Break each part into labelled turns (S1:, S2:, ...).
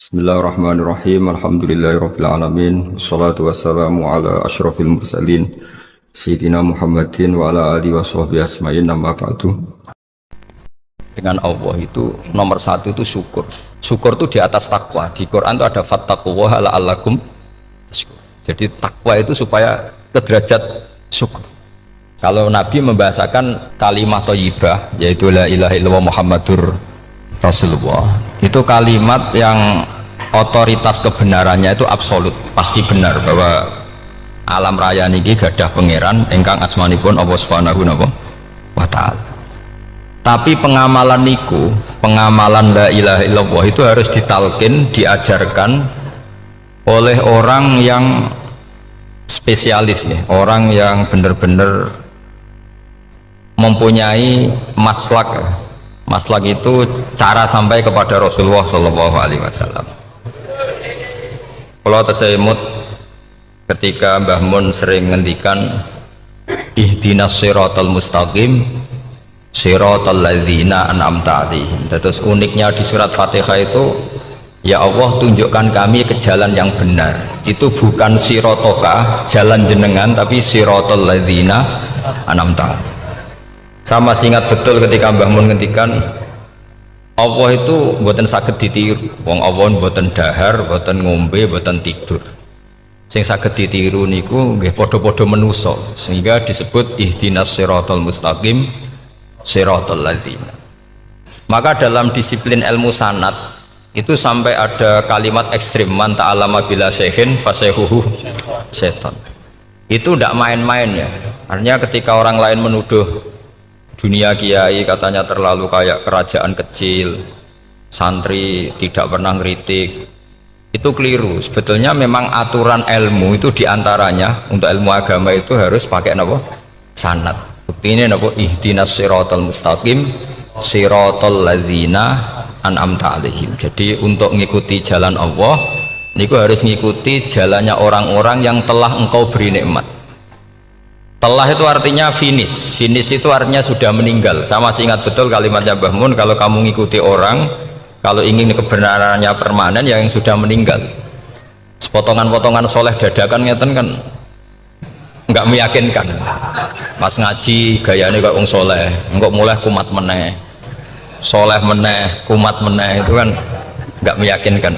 S1: Bismillahirrahmanirrahim. Alhamdulillahirabbil alamin. Wassalatu wassalamu ala asyrafil mursalin Sayyidina Muhammadin wa ala alihi washabbihi ajmain. Amma ba'du. Dengan Allah itu nomor satu itu syukur. Syukur itu di atas takwa. Di Quran itu ada fattaqullaha la'allakum tashkurun. Jadi takwa itu supaya ke derajat syukur. Kalau Nabi membahasakan kalimat thayyibah yaitu la ilaha illallah Muhammadur Rasulullah, itu kalimat yang otoritas kebenarannya itu absolut, pasti benar bahwa alam raya niki gadah pangeran ingkang asmanipun Allah Subhanahu wa ta'ala. Tapi pengamalan niku, pengamalan la ilaha illallah itu harus ditalkin, diajarkan oleh orang yang spesialis ya, orang yang benar-benar mempunyai maslak. Maslak itu cara sampai kepada Rasulullah Shallallahu Alaihi Wasallam. Kalau tersemut ketika Mbah Mun sering ngendikan ihdinas siratal mustaqim siratal ladzina an'amta 'alaihim. Terus uniknya di surat Fatihah itu, ya Allah tunjukkan kami ke jalan yang benar. Itu bukan sirotoka jalan jenengan, tapi siratal ladzina an'amta 'alaihim. Sama ingat betul ketika Mbah Mun ngendikan Allah itu mboten saged ditiru. Wong Allah mboten dahar, mboten ngombe, mboten tidur. Sing saged ditiru niku nggih padha-padha manusa, sehingga disebut ihdinas siratal mustaqim siratal ladzina. Maka dalam disiplin ilmu sanad itu sampai ada kalimat ekstrim, man ta'allama bila syekhin fasehuhu setan. Itu tidak main-main ya. Artinya ketika orang lain menuduh dunia kiai katanya terlalu kayak kerajaan kecil, santri tidak pernah ngeritik, itu keliru. Sebetulnya memang aturan ilmu itu diantaranya untuk ilmu agama itu harus pakai apa? Sanad. Bukti ini apa? Ihdinas siratal mustaqim siratal ladzina an'amta 'alaihim. Jadi untuk mengikuti jalan Allah niku harus mengikuti jalannya orang-orang yang telah engkau beri nikmat. Telah itu artinya finish. Finish itu artinya sudah meninggal. Sama masih ingat betul kalimatnya Mbah Mun, kalau kamu ngikuti orang, kalau ingin kebenarannya permanen, ya yang sudah meninggal. Sepotongan-potongan soleh dadakan ngeten kan nggak meyakinkan. Pas ngaji gayanya kayak wong soleh, enggak mulai kumat meneh, soleh meneh, kumat meneh, itu kan nggak meyakinkan.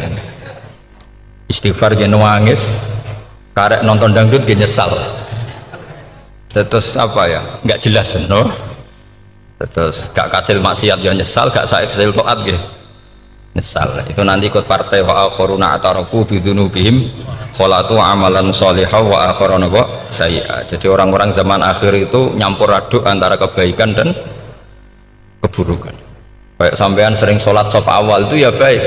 S1: Istighfar dia nangis, karek nonton dangdut dia nyesal. Terus apa ya, nggak jelas no? Terus gak kasil maksiat ya nyesal, gak kasil toat gitu nyesal. Itu nanti ikut partai wa akharuna atarafu bidunubihim kholatu amalan sholihah wa akharuna sayyi'ah. Jadi orang-orang zaman akhir itu nyampur aduk antara kebaikan dan keburukan. Kayak sampean sering sholat saf awal itu ya baik,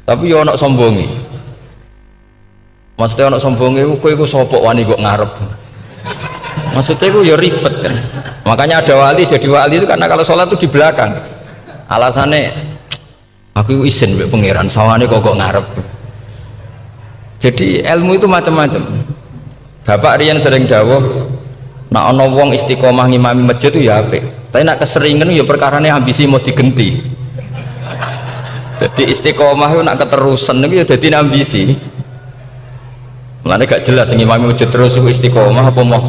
S1: tapi ya ono sombongi. Maksudnya ono sombongi, kowe iku sapa wani kok ngarep. Maksudnya itu ya ribet kan. Makanya ada wali jadi wali itu karena kalau sholat itu di belakang. Alasannya aku izin mbek pangeran sawane kok ngarep. Jadi ilmu itu macam-macam. Bapak Rian sering dawuh, nak ana wong istiqomah ngimami masjid itu ya apik. Tapi nak keseringan ya perkarane ambisi mau digenti. Jadi istiqomah itu nak keterusan itu ya dadi ambisi. Mulane gak jelas ngimami masjid terus itu istiqomah apa mau.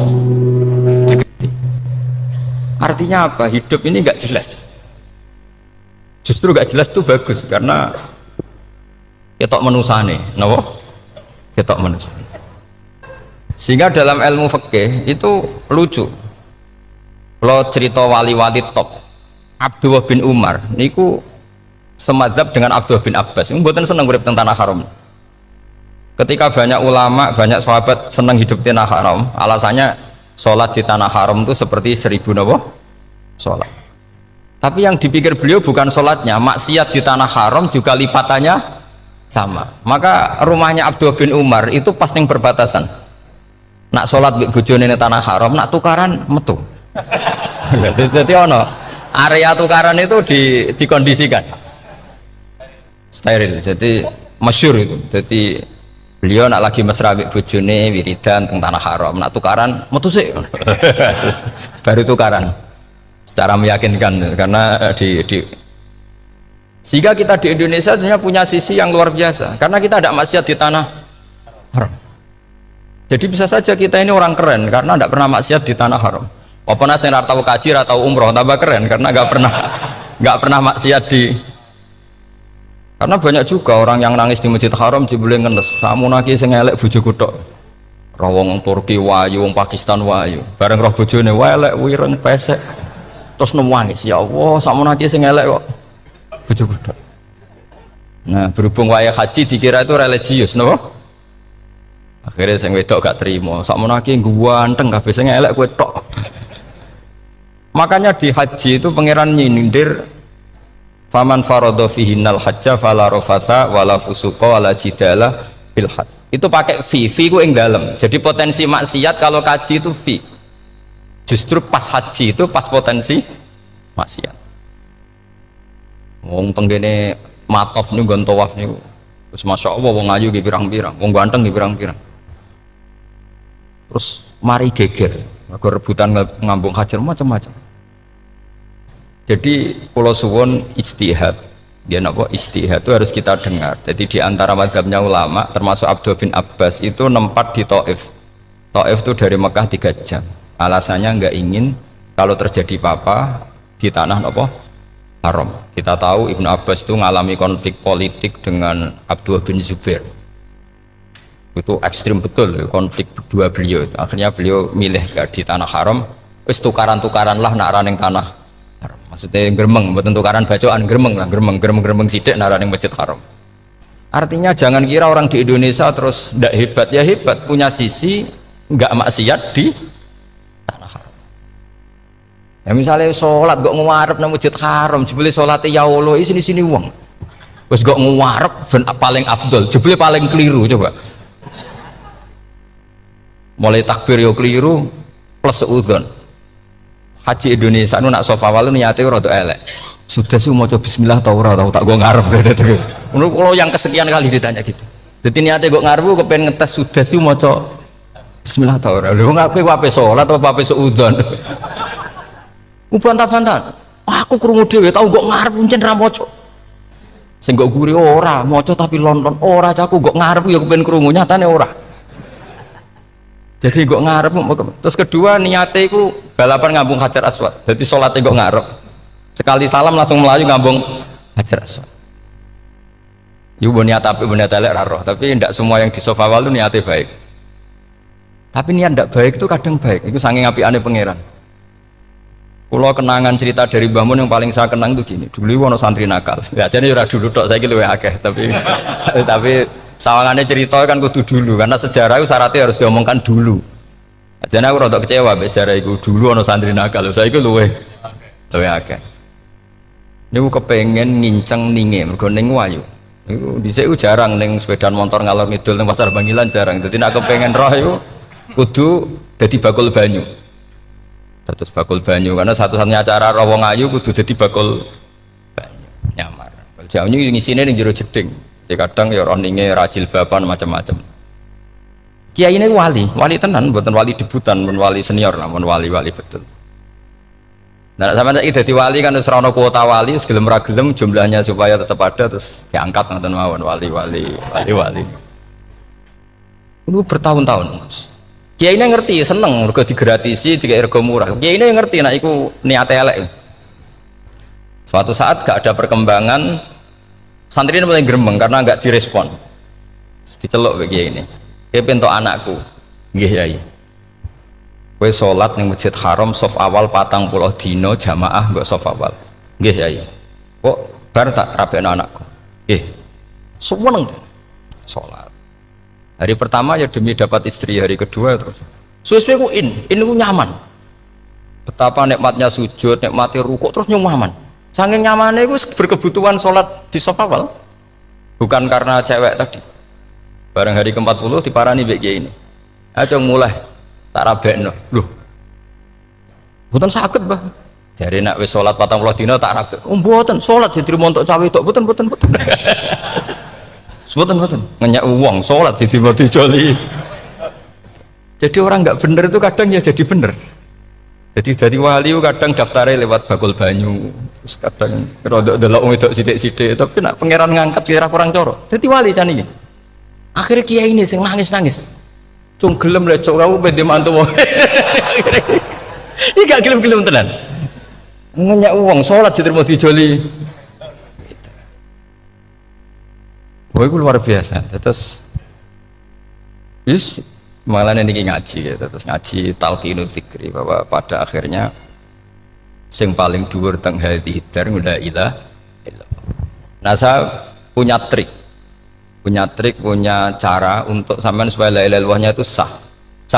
S1: Artinya apa? Hidup ini nggak jelas. Justru nggak jelas itu bagus karena ketok menusane, napa? Ketok menusane. Sehingga dalam ilmu fikih itu lucu. Kalau cerita wali-wali top, Abdullah bin Umar, niku semadzhab dengan Abdullah bin Abbas. Mboten seneng urip teng tanah haram. Ketika banyak ulama, banyak sahabat senang hidup di tanah haram, alasannya sholat di tanah haram itu seperti 1000 napa? Sholat. Tapi yang dipikir beliau bukan sholatnya, maksiat di tanah haram juga lipatannya sama. Maka rumahnya Abdullah bin Umar itu pas yang perbatasan. Nak sholat di bojone di tanah haram, nak tukaran metu. Jadi ono area tukaran itu dikondisikan steril. Jadi masyhur itu. Jadi beliau nak lagi mesra mbek bojone wiridan teng tanah haram, nak tukaran metu sik. Baru tukaran secara meyakinkan karena Sehingga kita di Indonesia sebenarnya punya sisi yang luar biasa karena kita tidak maksiat di tanah haram. Jadi bisa saja kita ini orang keren karena tidak pernah maksiat di tanah haram. Walaupun saya tahu kaji atau umroh tambah keren karena nggak pernah maksiat di. Karena banyak juga orang yang nangis di Masjid Haram jebule ngenes, samu naki sing elek bojoku tok. Roh wong Turki wayu, wong Pakistan wayu. Bareng roh bojone elek wireng pesek. Terus nangis, ya Allah, samu naki sing elek kok bojoku tok. Nah, berhubung wayah haji dikira itu religius, no? Akhirnya sing wedok gak terima. Samu naki ganteng kabeh sing elek kowe tok. Makanya di haji itu pangeran nyindir faman faradha fihinnal hajja fala rafatha wala fusuqa wala jidala fil hajj. Itu pakai fi ku ing dalem. Jadi potensi maksiat kalau kaji itu fi. Justru pas haji itu pas potensi maksiat. Wong tenggene matof niku nggon tawaf niku. Terus masyaallah wong ayu ki pirang-pirang, wong ganteng ki pirang-pirang. Terus mari geger, mergo rebutan ngambung hajar macam-macam. Jadi pulau suwon ijtihad, dia napa ijtihad itu harus kita dengar. Jadi di antara mazhabnya ulama, termasuk Abdul bin Abbas itu nempat di Taif. Taif itu dari Mekah 3 jam. Alasannya nggak ingin kalau terjadi apa-apa di tanah napa haram. Kita tahu Ibnu Abbas itu mengalami konflik politik dengan Abdullah bin Zubair. Itu ekstrim betul konflik berdua beliau. Akhirnya beliau milih gak di tanah haram. Wis tukaran-tukaran lah nak raning tanah. Maksudnya geremeng, bukan tukaran bacaan geremeng lah, geremeng sidik nara yang Masjid Haram. Artinya jangan kira orang di Indonesia terus ndak hebat, ya hebat, punya sisi nggak maksiat di tanah haram. Ya misalnya sholat gak ngewarep nang Masjid Haram, jebule sholatnya ya Allah sini uang. Terus gak ngewarep paling afdol, jebule paling keliru coba. Mulai takbir yo keliru plus seudon. Haji Indonesia nu nak sofa walu niate rada elek. Sudah sih mau coba bismillah tau ora tau tak gua ngarep gitu. Menurut kalau yang kesekian kali ditanya gitu. Jadi niate gua ngarep gua pengen ngetes sudah sih mau coba bismillah tau ora. Lha ngape wape salat atau wape seudon. Bantah-bantah. Aku krungu dhewe tau gua ngarep pancen ra maca. Sing gak guri ora maca tapi lonton ora caku gak ngarep ya kepen krungu nyatane ora. Jadi gak ngarep. Terus kedua niate iku balapan ngambung Hajar Aswad. Jadi sholatnya gak ngarep. Sekali salam langsung melayu ngambung Hajar Aswad. Ibu niat tapi niat elek roh. Tapi tidak semua yang di sofa walu niatnya baik. Tapi niat tidak baik itu kadang baik. Itu saking apiane pangeran. Kalau kenangan cerita dari Mbah Mun yang paling saya kenang itu gini. Dulu wono santri nakal. Ya jadi ora dulu tok saiki luwih akeh. Tapi sawangannya cerita kan kudu dulu karena sejarah itu syaratnya harus diomongkan dulu. Jadi aku rada kecewa sejarah itu dulu ono santri nakal. Saiki luwih akeh. Niku kepengen nginceng ninge mergo ning wayu. Iku dhisik jarang ning sepeda motor ngalor ngidul ning pasar Bangilan jarang. Dadi nek kepengen roh iku kudu dadi bakul banyu. Terus bakul banyu karena satu-satunya cara roh wong ayu kudu dadi bakul banyu. Nyamar. Jauh ngisine ning jero jeding. Ya kadang ya roh ninge rajil bapan macam-macam. Kiai ini wali tenan, bukan wali debutan, bukan wali senior, namun wali betul. Nah, sama saiki dadi wali kan wis ora ono kuota wali, segelem ra gelem jumlahnya supaya tetap ada terus diangkat ngoten mawon wali. Itu bertahun-tahun. Kiai ini ngerti, seneng mergo digratisi, dikai rego murah. Kiai ini ngerti nek iku niate elek. Suatu saat gak ada perkembangan, santri ini mulai gremeng karena gak direspon. Diceluk kiai ini. Dia pentok anakku, nggih yai. Kowe salat ning Masjid Haram sof awal 40 dino jamaah mbok sof awal. Nggih yai. Kok bar tak rapekno anakku. Nggih. Seneng salat. Hari pertama ya demi dapat istri, hari kedua terus. Suwe-suwe ku ku nyaman. Betapa nikmatnya sujud, nikmati rukuk terus nyaman. Saking nyamannya ku berkebutuhan salat di sof awal. Bukan karena cewek tadi. Barang hari ke-40 diparani mbek kiai ini. Aja mulai tak rabekno. Loh. Mboten saged, Mbah. Jare nek wis salat 40 dina tak rabek. Oh, mboten, salat diterima untuk cawe tok. Mboten. Mboten. Ngenyak uang salat diterima dijoli. Jadi orang nggak bener itu kadang ya jadi bener. Jadi wali kadang daftarnya lewat bakul banyu, terus kadang rodok delok wedok sithik-sithik, tapi nak pangeran ngangkat kira kurang coro. Jadi wali can iki. Akhirnya kiai ini sing nangis-nangis. Cung gelem lecok kamu pede mantu wae. Iki gak gelem-gelem tenan. Ngenyak uang salat diterima dijoli. Wah, itu luar biasa. Terus malah ini ngaji ya, terus ngaji talqinul fikri bahwa pada akhirnya sing paling dhuwur teng hadhihi dar la ilaha illallah. Nah, saya punya trik, punya cara untuk sampean supaya la ilaha illallahnya itu sah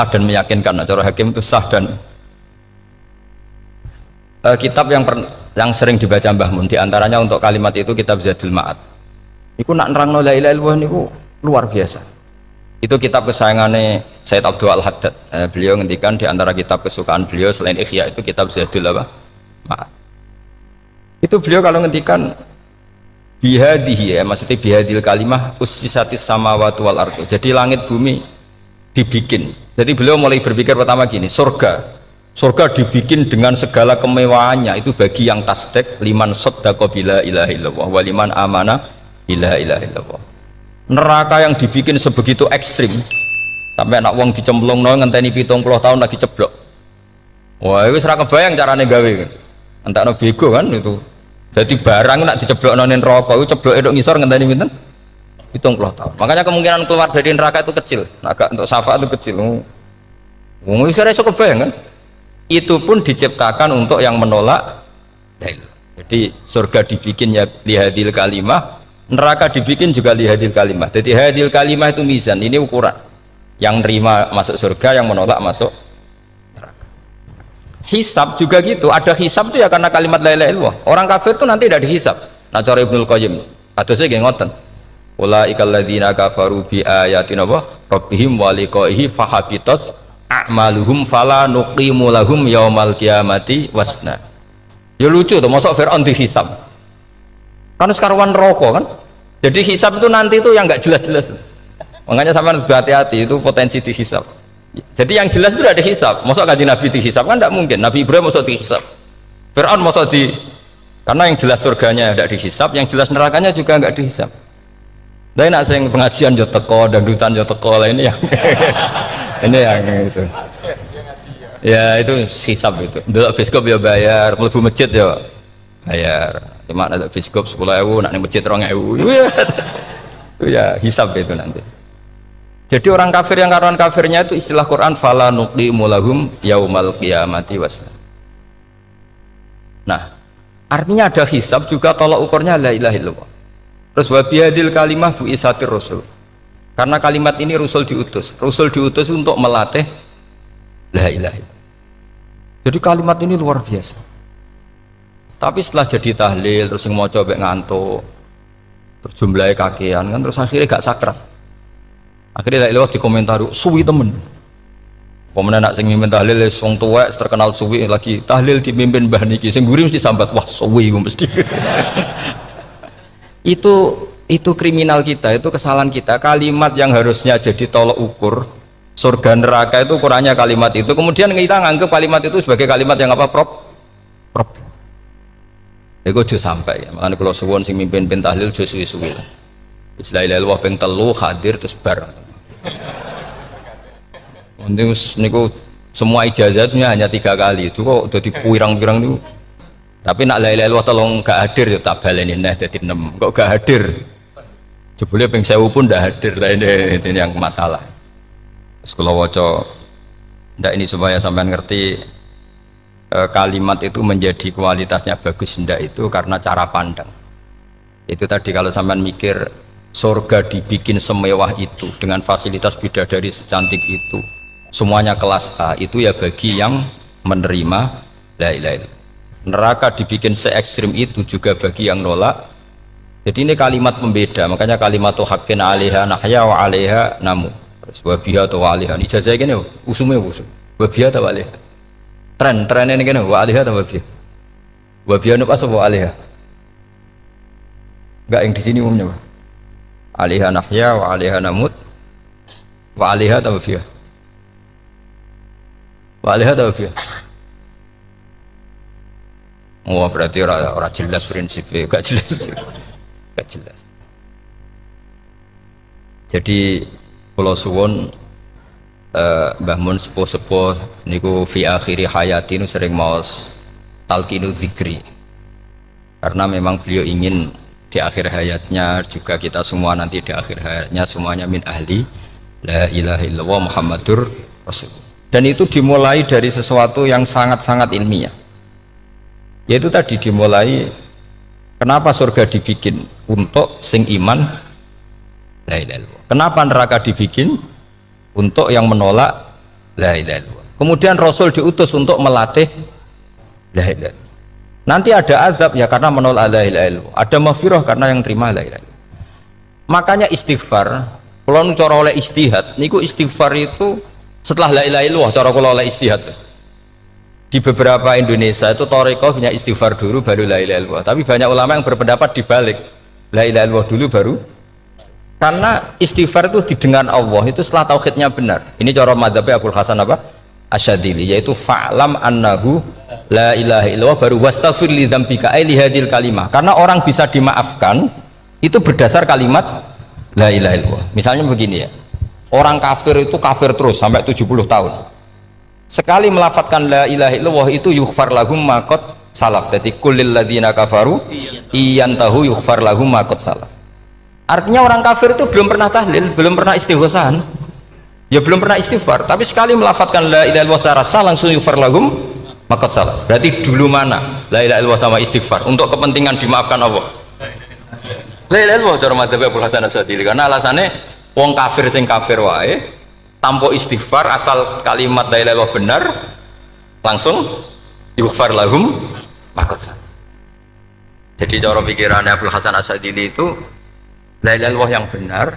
S1: dan meyakinkan. Nah, cara hakim itu sah dan kitab yang sering dibaca Mbah Mun diantaranya untuk kalimat itu kitab Zadul Ma'ad. Iku nak nerangno la ilaha illallah niku luar biasa. Itu kitab kesayangannya Sayyid Abdul Al-Haddad. Beliau ngendikan di antara kitab kesukaan beliau selain Ihya itu kitab Zadul Ma'ad. Itu beliau kalau ngendikan bihadihi ya, maksudnya bihadil kalimah ussisatis samawati wal ardu. Jadi langit bumi dibikin. Jadi beliau mulai berpikir pertama gini, surga dibikin dengan segala kemewahannya itu bagi yang tasdek liman saddaqa bila ilaha illallah wa liman amana bila ilaha illallah. Neraka yang dibikin sebegitu ekstrim sampai anak wong dicemplung no ngenteni 70 tahun lagi ceblok. Wah, itu serah kebayang carane gawe. Entakno bego kan itu. Jadi barang nak diceblok nonin rokok itu ceblok edok ngisor ngenteni pinten? 70 tahun. Makanya kemungkinan keluar dari neraka itu kecil. Agak untuk syafaat itu kecil. Wong wis kira iso kebayang kan? Itu pun diciptakan untuk yang menolak dalil. Jadi surga dibikin ya lihadil kalimah, neraka dibikin juga lihadil kalimah. Jadi hadil kalimah itu mizan, ini ukuran. Yang nerima masuk surga, yang menolak masuk neraka. Hisab juga gitu, ada hisab itu ya karena kalimat la ilaha illallah. Orang kafir itu nanti tidak dihisab. Nah cara Ibnul Qayyim, atau saya nggih ngoten. Ulaikal ladzina kafaru bi ayatina rabbihim wa liqaihi fahabitat a'maluhum fala nuqimu lahum yaumal qiyamati wasna. Ya lucu tuh, masuk Fir'aun dihisab. Kan sekarwan rokok kan. Jadi hisab itu nanti itu yang nggak jelas-jelas. Makanya sampean hati-hati itu potensi dihisab. Jadi yang jelas itu ada hisab. Masuk kanjeng Nabi dihisab kan tidak mungkin. Nabi Ibrahim masuk dihisab. Fir'aun masuk di karena yang jelas surganya tidak dihisab, yang jelas nerakanya juga nggak dihisab. Tapi nak sing pengajian yo teko, dangdutan yo teko lah ini yang ini yang itu. Ya itu hisab itu. Dulu biskop ya bayar, mlebu masjid ya bayar. Cuma ada biskop 10.000, nak ning masjid 2.000. Itu ya hisab itu nanti. Jadi orang kafir yang karuan kafirnya itu istilah Quran fala nuqimu lahum yaumal qiyamati wasna. Nah, artinya ada hisab juga tolak ukurnya la ilaha illallah. Terus wa bihadil kalimah bu isatir rasul. Karena kalimat ini Rasul diutus untuk melatih la ilaha illallah. Jadi kalimat ini luar biasa. Tapi setelah jadi tahlil terus yang mau coba ngantuk, terus jumlahnya kakean kan, terus akhirnya gak sakrat. Akhirnya la ilaha dikomentari suwi temen. Pemenang nak sing mimpin tahlil wong tuwek terkenal suwi lagi tahlil dipimpin Mbah niki sing mburi mesti sambat wah suwi mesti. Itu kriminal kita, itu kesalahan kita. Kalimat yang harusnya jadi tolok ukur surga neraka itu ukurannya kalimat itu, kemudian kita nganggap kalimat itu sebagai kalimat yang apa prop itu aja sampai ya. Makanya kalau suwon sing mimpin tahlil aja suwi-suwi lah. La ilaha illallah ping 3 hadir terus bar. Niku semua ijazatnya hanya 3 kali itu kok jadi pirang-pirang niku. Tapi nak la ilaha illallah tolong gak hadir ya tak baleni neh dadi 6. Kok gak hadir? Jebule ping 1000 pun ndak hadir lah, ini yang masalah. Sekolah waca ndak ini supaya sampean ngerti kalimat itu menjadi kualitasnya bagus ndak itu karena cara pandang. Itu tadi kalau sampean mikir surga dibikin semewah itu dengan fasilitas bidadari secantik itu, semuanya kelas A, itu ya bagi yang menerima la ilaha illallah. Neraka dibikin se ekstrim itu juga bagi yang nolak. Jadi ini kalimat pembeda, makanya kalimat haqqin 'alaiha nahya wa 'alaiha namu. Terus wa biha ta wa 'alaiha. Ijazah kene usume usum. Wa biha ta wa 'alaiha. Tren ini kene wa 'alaiha ta wa biha. Wa biha nu pas wa 'alaiha. Enggak yang di sini umumnya. 'Alaiha nahya wa 'alaiha namut. Wa 'alaiha ta wa biha. Wa 'alaiha ta wa biha. Wah berarti ora jelas prinsipnya, gak jelas, gak jelas. Jadi kalau suwon Mbah Mun sepuh-sepuh niku fi akhiri hayati nu sering maos talqinu dzikri. Karena memang beliau ingin di akhir hayatnya juga kita semua nanti di akhir hayatnya semuanya min ahli la ilaha illallah Muhammadur Rasul. Dan itu dimulai dari sesuatu yang sangat-sangat ilmiah. Yaitu tadi dimulai kenapa surga dibikin untuk sing iman la ilaha illallah. Kenapa neraka dibikin untuk yang menolak la ilaha illallah. Kemudian Rasul diutus untuk melatih la ilaha illallah. Nanti ada azab ya karena menolak la ilaha illallah. Ada maghfirah karena yang terima la ilaha illallah. Makanya istighfar, kalau cara oleh istihad, niku istighfar itu setelah la ilaha illallah cara kalau oleh istihad. Di beberapa Indonesia itu thariqah punya istighfar dulu baru la ilaha illallah. Tapi banyak ulama yang berpendapat dibalik. La ilaha illallah dulu baru. Karena istighfar itu didengar Allah itu setelah tauhidnya benar. Ini cara madzhabnya Abul Hasan apa? Asyadzili, yaitu fa'lam annahu la ilaha illallah baru wastaghfir li dzambika ai li hadil kalimah. Karena orang bisa dimaafkan itu berdasar kalimat la ilaha illallah. Misalnya begini ya. Orang kafir itu kafir terus sampai 70 tahun. Sekali melafadzkan la ilaha illallah itu yughfar lahum ma qad salaf. Jadi kullil ladzina kafaru iyantahu yughfar lahum ma qad salaf. Artinya orang kafir itu belum pernah tahlil, belum pernah istighosah, ya belum pernah istighfar, tapi sekali melafadzkan la ilaha illallah secara sah langsung yughfar lahum maqad salaf. Berarti dulu mana la ilaha illallah sama istighfar untuk kepentingan dimaafkan Allah? La ilaha illallah cara madzhab Abul Hasan Asyadzili, karena alasannya wong kafir sing kafir wae tanpa istighfar asal kalimat la ilaha illallah benar langsung yughfar lahum maqad salaf. Jadi cara pikirannya Abul Hasan Asyadzili itu la ilaha illallah yang benar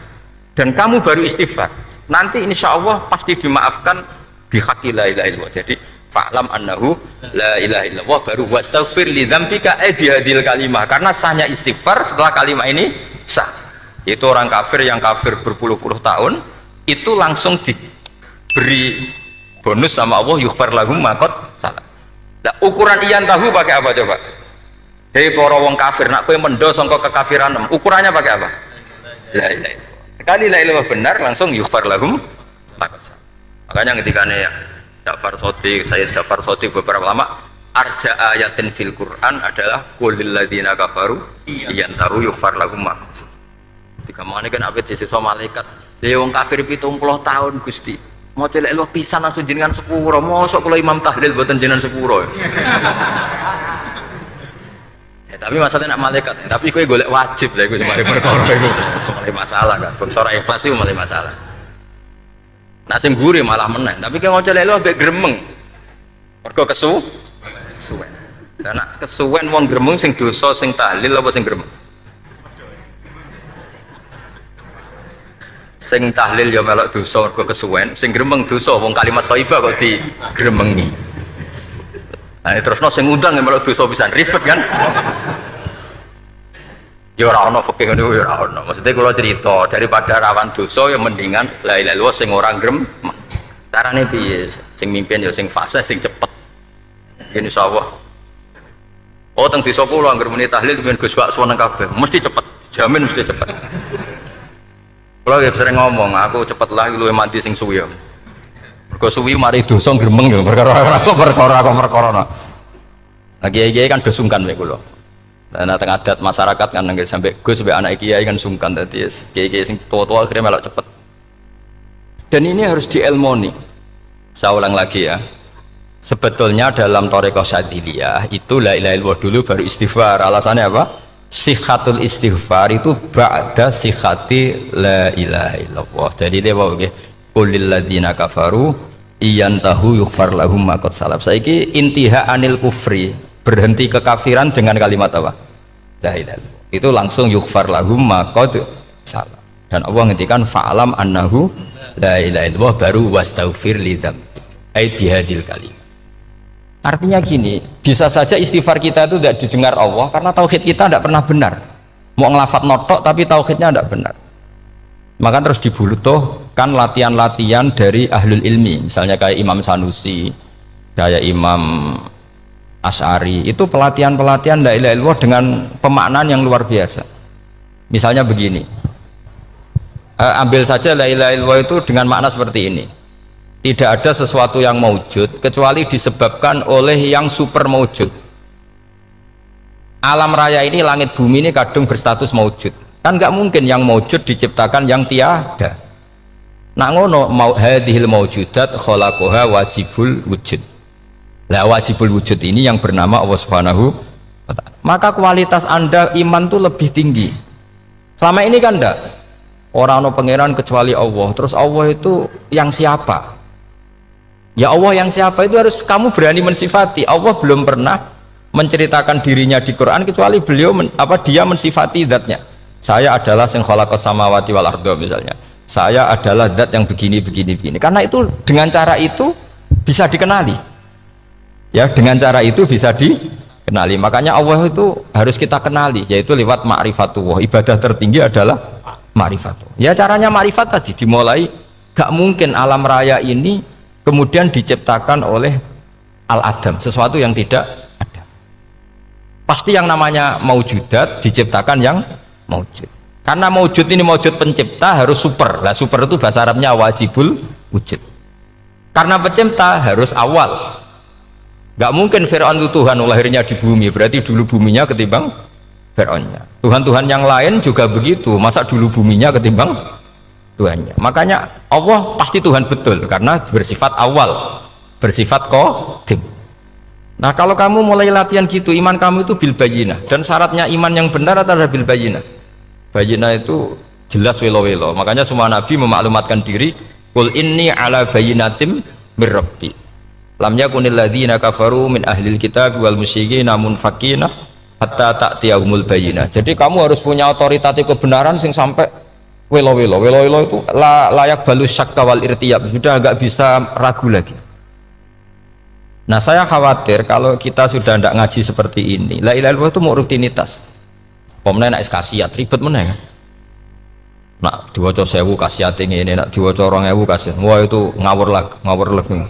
S1: dan kamu baru istighfar nanti insya Allah pasti dimaafkan bihaqi la ilaha illallah. Jadi fa'lam annahu la ilaha illallah baru wastaghfir li dzambika bihadil kalimah, karena sahnya istighfar setelah kalimat ini sah. Itu orang kafir yang kafir berpuluh-puluh tahun itu langsung diberi bonus sama Allah yughfar lahum ma qad salaf. Nah, ukuran iyan tahu pakai apa coba? Hei para wong kafir nak kowe mendo sangka kekafiran ukurannya pakai apa? La ilaha illallah. Sekali la ilaha benar langsung yughfar lahum maqad salaf. Makanya ketika Ja'far Shadiq, Sayyid Ja'far Shadiq beberapa lama arja ayatin fil Quran adalah qulil ladzina kafaru iyantahu yughfar lahum maqad salaf. Ketika mangane kan apik sesuk malaikat. Lha wong kafir 70 tahun Gusti. Mau celek Allah pisan langsung jenengan sepuro. Mosok kula imam tahlil boten jenengan sepuro. Tapi masalahnya nak malaikat, tapi kue golek wajib lah, kue cuma perkara itu, semuanya masalah kan, bersora ikhlas itu malah masalah. Nah sing gurih malah menang, tapi kalau ngocel lu agak gremeng, mergo kesuwen. Dan nak kesuwen wong gremeng sing dosa sing tahlil apa sing gremeng? Sing tahlil ya melok dosa mergo kesuwen, sing gremeng dosa wong kalimat thayyibah kok di gremengi. Nah terus sing ngundang yang malah dosa pisan ribet kan? Ya ora ono fikih ngono ya ora ono. Maksudnya kalau cerita daripada rawan dosa ya mendingan la ilaha illallah sing ora grem. Carane piye? Sing mimpin ya sing fasih sing cepet. Insyaallah. Oh teng desa kula anggere muni tahlil ben Gus Bakso nang kabeh, mesti cepet. Jamin mesti cepet. Kula ya sering ngomong, aku cepet lah luwih mati sing suwi. Mergo suwi mari dosa gremeng ya perkara. Lah kiai-kiai kan do sungkan mek kula. Nah teng adat masyarakat kan nggih sampai Gus sampai anak kiai kan sungkan dadi kiai-kiai sing tua-tua akhirnya melok cepet. Dan ini harus dielmoni. Saya ulang lagi ya. Sebetulnya dalam thariqah Syadziliyah itu la ilaha illallah dulu baru istighfar. Alasannya apa? Sihhatul istighfar itu ba'da sihhati la ilaha illallah. Jadi dia bawa nggih qulil ladzina kafaru iyantahu yughfar lahum ma qad salaf. Saiki intiha anil kufri, berhenti kekafiran dengan kalimat apa? La ilaha illallah. Itu langsung yughfar lahum ma qad salaf. Dan Allah ngendikan fa'alam annahu la ilaha illallah baru wastaghfir lidzam ai bihadil kalim. Artinya gini, bisa saja istighfar kita itu tidak didengar Allah karena tauhid kita tidak pernah benar. Mau ngelafat notok tapi tauhidnya tidak benar. Maka terus dibutuhkan latihan-latihan dari ahlul ilmi, misalnya kayak Imam Sanusi, kayak Imam Asy'ari itu pelatihan-pelatihan la ilaha illallah dengan pemaknaan yang luar biasa. Misalnya begini, ambil saja la ilaha illallah itu dengan makna seperti ini, tidak ada sesuatu yang maujud kecuali disebabkan oleh yang super maujud. Alam raya ini, langit bumi ini kadung berstatus maujud, kan nggak mungkin yang maujud diciptakan yang tiada. Nak ngono mau hadhil maujudat khalaqaha wajibul wujud. Lah wajibul wujud ini yang bernama Allah Subhanahu wa ta'ala. Maka kualitas Anda iman tuh lebih tinggi. Selama ini kan enggak, orang no pangeran kecuali Allah. Terus Allah itu yang siapa? Ya Allah yang siapa itu harus kamu berani mensifati. Allah belum pernah menceritakan dirinya di Quran kecuali beliau dia mensifati zatnya. Saya adalah sing khalaqas samawati wal arda misalnya. Saya adalah zat yang begini. Karena itu dengan cara itu bisa dikenali. Ya, dengan cara itu bisa dikenali. Makanya Allah itu harus kita kenali, yaitu lewat ma'rifatullah. Ibadah tertinggi adalah ma'rifatullah. Ya, caranya ma'rifat tadi dimulai. Gak mungkin alam raya ini kemudian diciptakan oleh al-adam, sesuatu yang tidak ada. Pasti yang namanya maujudat diciptakan yang maujud. Karena maujud ini maujud pencipta harus super. Lah super itu bahasa Arabnya wajibul wujud. Karena pencipta harus awal. Gak mungkin Fir'aun itu Tuhan lahirnya di bumi, berarti dulu buminya ketimbang Fir'aunnya. Tuhan-Tuhan yang lain juga begitu, masa dulu buminya ketimbang Tuhannya. Makanya Allah pasti Tuhan betul karena bersifat awal, bersifat qadim. Nah, kalau kamu mulai latihan gitu, iman kamu itu bil bayyinah, dan syaratnya iman yang benar adalah bil bayyinah. Bayyinah itu jelas welo-welo. Makanya semua nabi memaklumatkan diri, qul inni ala bayyinatim mir rabbi. Lam yakunil ladzina kafaru min ahlil kitab wal musyrikin munfakina hatta ta'tiyahumul bayyinah. Jadi kamu harus punya otoritatif kebenaran sing sampai welo-welo itu layak balus syakka wal irtiyab, sudah agak bisa ragu lagi. Nah, saya khawatir kalau kita sudah tidak ngaji seperti ini, la ilaha illallah itu mau rutinitas. Pomene nek kasiat ribet meneh kan. Nak diwaca 1000 kasiat ngene, nak diwaca 2000 kasiat. Wah itu ngawur lagi.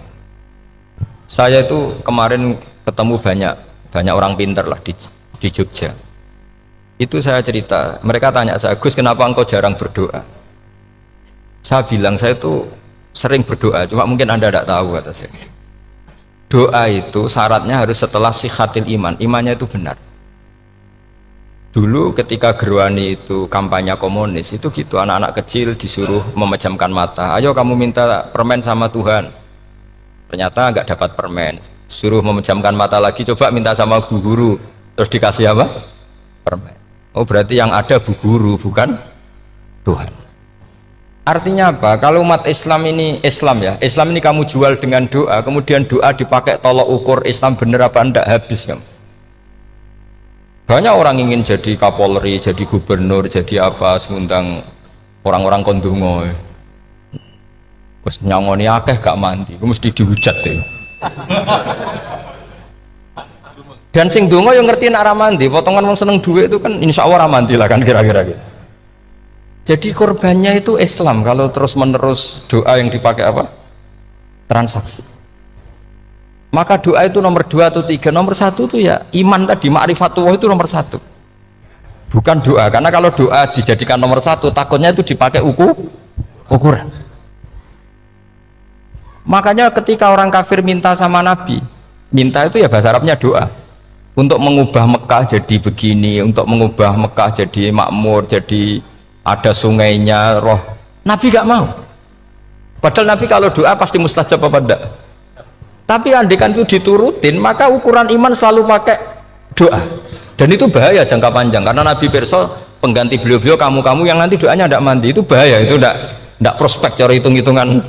S1: Saya itu kemarin ketemu banyak orang pintar lah di Jogja. Itu saya cerita, mereka tanya saya, Gus kenapa engkau jarang berdoa? Saya bilang saya itu sering berdoa, cuma mungkin Anda tidak tahu kata saya. Doa itu syaratnya harus setelah sihatil iman, imannya itu benar. Dulu ketika Gerwani itu kampanye komunis itu gitu, anak-anak kecil disuruh memejamkan mata, ayo kamu minta permen sama Tuhan. Ternyata nggak dapat permen, suruh memejamkan mata lagi, coba minta sama bu guru, terus dikasih apa? Permen. Oh berarti yang ada bu guru bukan Tuhan. Artinya apa? Kalau umat Islam ini Islam ini kamu jual dengan doa, kemudian doa dipakai tolok ukur Islam bener apa enggak, habis kamu. Banyak orang ingin jadi Kapolri, jadi gubernur, jadi apa, ngundang orang-orang kondungo. Terus nyangoni akeh gak mandi, mesti dihujat deh. Dan sing donga yang ngerti nak ra mandi, potongan wong seneng duit itu kan insya Allah ra mandi lah kan kira-kira gitu. Jadi korbannya itu Islam kalau terus menerus doa yang dipakai apa? Transaksi. Maka doa itu nomor 2 atau 3, nomor 1 itu ya iman tadi, ma'rifatullah itu nomor 1. Bukan doa, karena kalau doa dijadikan nomor 1 takutnya itu dipakai ukuran. Makanya ketika orang kafir minta sama Nabi, minta itu ya bahasa Arabnya doa, untuk mengubah Mekah jadi begini, untuk mengubah Mekah jadi makmur, jadi ada sungainya, roh. Nabi gak mau. Padahal Nabi kalau doa pasti mustajab apa enggak. Tapi andikan itu diturutin, maka ukuran iman selalu pakai doa. Dan itu bahaya jangka panjang, karena Nabi pirsa pengganti beliau-beliau kamu-kamu yang nanti doanya tidak mandi, itu bahaya, itu tidak prospek cara hitung-hitungan.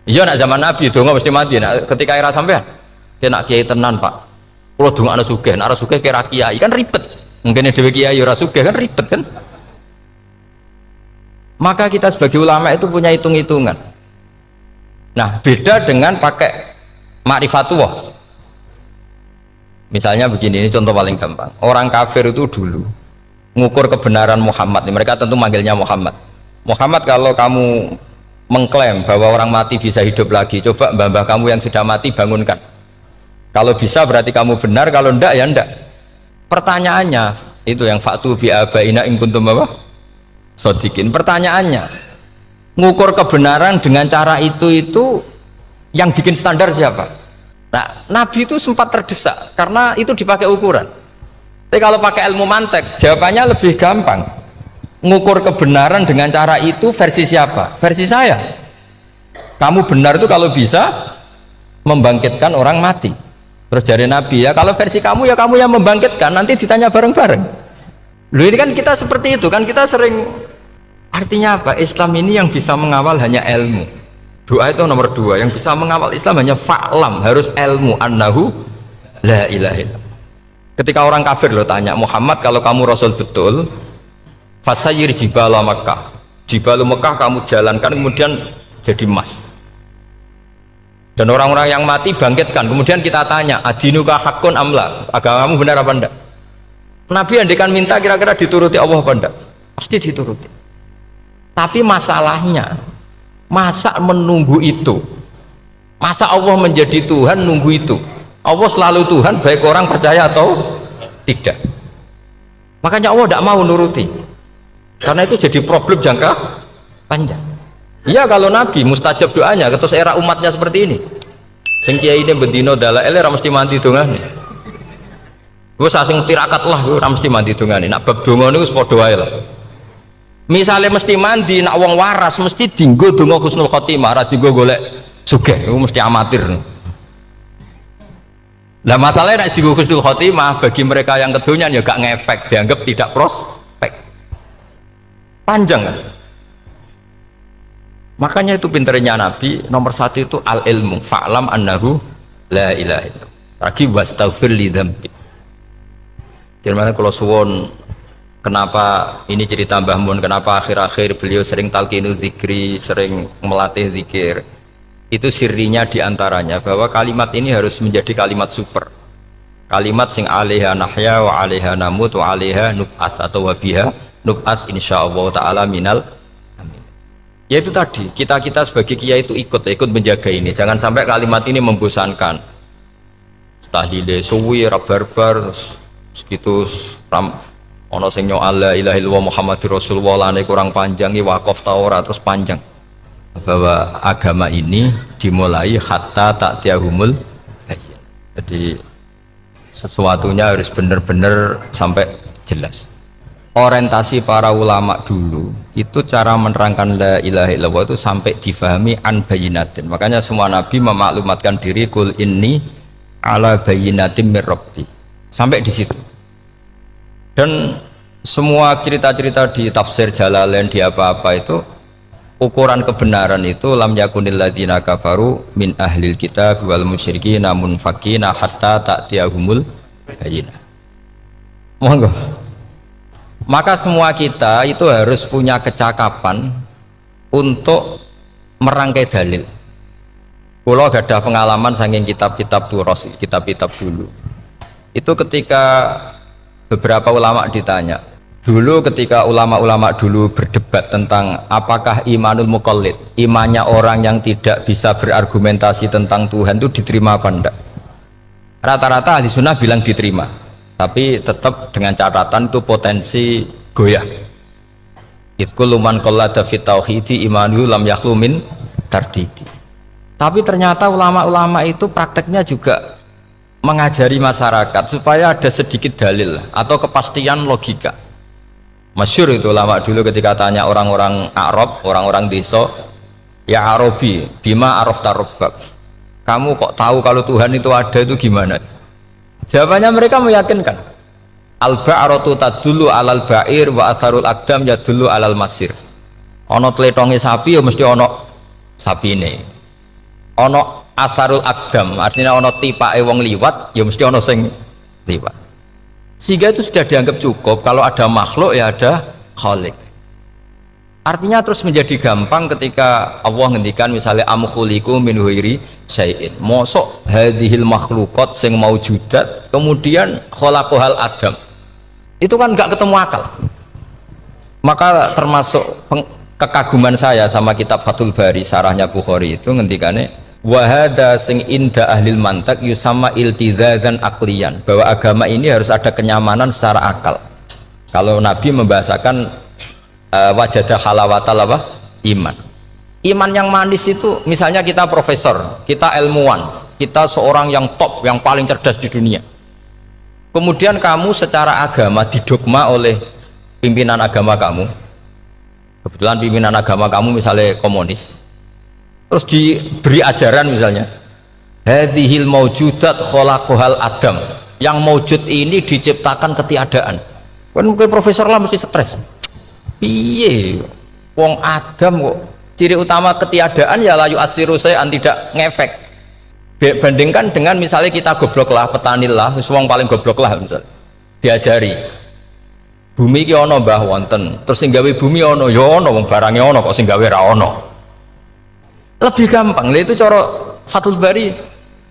S1: Iya nak zaman Nabi donga mesti mati. Nak ketika era sampean kena kiai tenan Pak, kalau donga ana sugih, nak ora sugih kira kiai kan ribet. Mungkin dhewe kiai ora sugih kan ribet kan. Maka kita sebagai ulama itu punya hitung-hitungan. Nah, beda dengan pakai ma'rifatullah. Misalnya begini, ini contoh paling gampang. Orang kafir itu dulu mengukur kebenaran Muhammad, mereka tentu manggilnya Muhammad. Muhammad, kalau kamu mengklaim bahwa orang mati bisa hidup lagi, coba mbah-mbah kamu yang sudah mati bangunkan. Kalau bisa berarti kamu benar, kalau ndak ya ndak. Pertanyaannya itu yang faktu bi abaina in kuntum apa? Sodikin. Pertanyaannya, ngukur kebenaran dengan cara itu yang bikin standar siapa? Nah, Nabi itu sempat terdesak karena itu dipakai ukuran. Tapi kalau pakai ilmu mantek, jawabannya lebih gampang. Ngukur kebenaran dengan cara itu versi siapa? Versi saya. Kamu benar itu kalau bisa membangkitkan orang mati. Terus dari Nabi, ya kalau versi kamu ya kamu yang membangkitkan, nanti ditanya bareng-bareng. Loh ini kan kita seperti itu kan, kita sering. Artinya apa? Islam ini yang bisa mengawal hanya ilmu. Doa itu nomor 2, yang bisa mengawal Islam hanya fa'lam, harus ilmu annahu la ilaha illallah. Ketika orang kafir lo tanya, Muhammad kalau kamu Rasul betul, fasayyir jibala Makkah, jibalu Mekah kamu jalankan kemudian jadi emas. Dan orang-orang yang mati bangkitkan, kemudian kita tanya, adinuka hakun amla, agamamu benar apa enggak? Nabi andikan minta kira-kira dituruti Allah apa enggak? Pasti dituruti. Tapi masalahnya, masa menunggu itu? Masa Allah menjadi Tuhan nunggu itu? Allah selalu Tuhan baik orang percaya atau tidak. Makanya Allah tidak mau nuruti, karena itu jadi problem jangka panjang. Iya kalau Nabi mustajab doanya, ketus era umatnya seperti ini. Sing kiai ini bendino dalail ora mesti mandi dongane. Gue sasing tirakat lah, gue ora mesti mandi dongane. Nak bab donga niku wis padha wae lah. Misalnya mesti mandi, nak wong waras mesti dinggo donga husnul khotimah, ora dinggo golek sugih, itu mesti amatir. Lah masalahnya nek dinggo husnul khotimah bagi mereka yang kedonyan ya gak ngefek, dianggap tidak prospek. Panjang kan? Makanya itu pinternya Nabi nomor 1 itu al ilmu fa'lam annahu la ilaha illallah. Lagi wastaghfir li dzambi. Jadi kalau suwon kenapa ini cerita Mbah Mun, kenapa akhir-akhir beliau sering talqinu zikri, sering melatih zikir. Itu sirinya diantaranya bahwa kalimat ini harus menjadi kalimat super. Kalimat sing alaiha nahya wa alaiha namut wa alaiha nub'ats atau wabiha nub'ats insyaallah taala minal. Ya itu tadi, kita sebagai kiai itu ikut menjaga ini, jangan sampai kalimat ini membosankan. Tahlile suwi barbar segitu ram ono sing nyoal la ilaha illallah Muhammadur Rasulullah lane kurang panjang iki wakaf ta ora terus panjang. Bahwa agama ini dimulai hatta ta'tiyahumul bayyinah. Jadi sesuatunya harus benar-benar sampai jelas. Orientasi para ulama dulu itu cara menerangkan la ilaha illallah itu sampai difahami an bayyinatin. Makanya semua nabi memaklumatkan diri kul inni ala bayyinatin mir rabbi. Sampai di situ. Dan semua cerita-cerita di tafsir Jalalain di apa-apa itu ukuran kebenaran itu lam yakunil ladzina kafaru min ahlil kitab wal musyrikin namun fakina hatta ta'tiyahumul bayyinah. Monggo. Maka semua kita itu harus punya kecakapan untuk merangkai dalil. Kalau gak ada pengalaman saking kitab-kitab turos, kitab-kitab dulu. Itu ketika beberapa ulama ditanya, dulu ketika ulama-ulama dulu berdebat tentang apakah imanul muqallid, imannya orang yang tidak bisa berargumentasi tentang Tuhan itu diterima apa enggak? Rata-rata ahli sunnah bilang diterima. Tapi tetap dengan catatan itu potensi goyah. Itkul man qallada fit tauhidi imanu lam yakhlu min tardidi. Tapi ternyata ulama-ulama itu prakteknya juga mengajari masyarakat supaya ada sedikit dalil atau kepastian logika. Masyhur itu ulama dulu ketika tanya orang-orang Arab, orang-orang desa, ya Arabi, bima arafta rabbak. Kamu kok tahu kalau Tuhan itu ada itu gimana? Jawabannya mereka meyakinkan. Al-ba'ratu tadullu alal ba'ir wa atharul aqdam yadullu alal masir. Ono tletonge sapi ya mesti ono sapine. Ono atharul aqdam artinya ono tipake wong liwat ya mesti ono sing liwat. Sehingga itu sudah dianggap cukup kalau ada makhluk ya ada khalik. Artinya terus menjadi gampang ketika Allah ngendikan misalnya am khuliqu min ghairi syai'in. Mosok hadhil makhluqat sing maujudat kemudian khalaqahal adam. Itu kan enggak ketemu akal. Maka termasuk kekaguman saya sama kitab Fathul Bari sarahnya Bukhari itu ngendikane Wahada sing inda ahlil mantak yusama iltidzadan aklian, bahwa agama ini harus ada kenyamanan secara akal. Kalau Nabi membahasakan wajadah halawatal apa? Iman. Iman yang manis itu misalnya kita profesor, kita ilmuwan, kita seorang yang top, yang paling cerdas di dunia. Kemudian kamu secara agama didogma oleh pimpinan agama kamu. Kebetulan pimpinan agama kamu misalnya komunis. Terus diberi ajaran misalnya hadhil maujudat khalaqahal adam, yang maujud ini diciptakan ketiadaan. Kan mungkin profesor lah mesti stres. Piye wong Adam kok ciri utama ketiadaan ya layu asiru saya tidak ngefek. Bandingkan dengan misalnya kita goblok lah, petani lah, wong paling goblok lah misalnya diajari bumi ki ana mbah wonten, terus sing gawe bumi ana ya ana, wong barange ana kok sing gawe ra ana. Lebih gampang. Lah itu cara Fathul Bari